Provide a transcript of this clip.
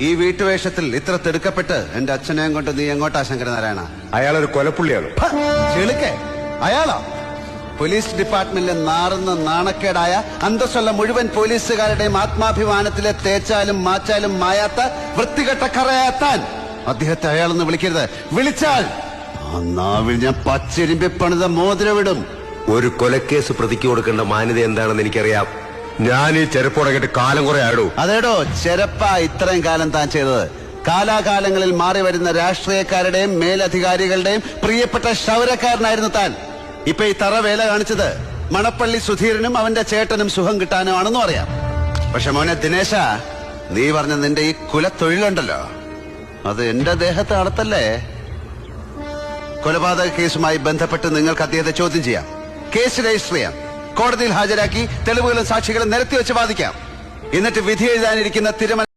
ഈ വീട്ടുവേഷത്തിൽ ഇത്ര തിടുക്കപ്പെട്ട് എന്റെ അച്ഛനെയും കൊണ്ട് നീ എങ്ങോട്ടാ ശങ്കരനാരായണ? അയാളൊരു കൊലപ്പുള്ളിയാണ്. ചെളുക്കെ അയാളാ പോലീസ് ഡിപ്പാർട്ട്മെന്റിലെ നാറുന്ന നാണക്കേടായ അന്തസ്സുള്ള മുഴുവൻ പോലീസുകാരുടെയും ആത്മാഭിമാനത്തിലെ തേച്ചാലും മാച്ചാലും മായാത്ത വൃത്തികെട്ട കറയാത്താൻ അദ്ദേഹത്തെ അയാളൊന്ന് വിളിക്കരുത്. വിളിച്ചാൽ ആ നാവിൽ ഞാൻ പച്ചരിമ്പി പണിത മോതിരവിടും. ഒരു കൊലക്കേസ് പ്രതിക്ക് കൊടുക്കേണ്ട മാന്യത എന്താണെന്ന് എനിക്കറിയാം. ഞാൻ ഈ ചെരുപ്പുടങ്ങിട്ട് കാലം കുറെ ആയിടൂ. അതേടോ ചെരപ്പ ഇത്രയും കാലം താൻ ചെയ്തത്. കാലാകാലങ്ങളിൽ മാറി വരുന്ന രാഷ്ട്രീയക്കാരുടെയും മേലധികാരികളുടെയും പ്രിയപ്പെട്ട ക്ഷൗരക്കാരനായിരുന്നു താൻ. ഇപ്പൊ ഈ തറവേല കാണിച്ചത് മണപ്പള്ളി സുധീരനും അവന്റെ ചേട്ടനും സുഖം കിട്ടാനുമാണെന്നും അറിയാം. പക്ഷെ മോനെ ദിനേശ, നീ പറഞ്ഞ നിന്റെ ഈ കുലത്തൊഴിലുണ്ടല്ലോ, അത് എന്റെ ദേഹത്ത് നടത്തല്ലേ. കൊലപാതക കേസുമായി ബന്ധപ്പെട്ട് നിങ്ങൾക്ക് അദ്ദേഹത്തെ ചോദ്യം ചെയ്യാം, കേസ് രജിസ്റ്റർ ചെയ്യാം, കോടതിയിൽ ഹാജരാക്കി തെളിവുകളും സാക്ഷികളും നിരത്തി വെച്ച് വാദിക്കാം. എന്നിട്ട് വിധി എഴുതാനിരിക്കുന്ന തിരുമല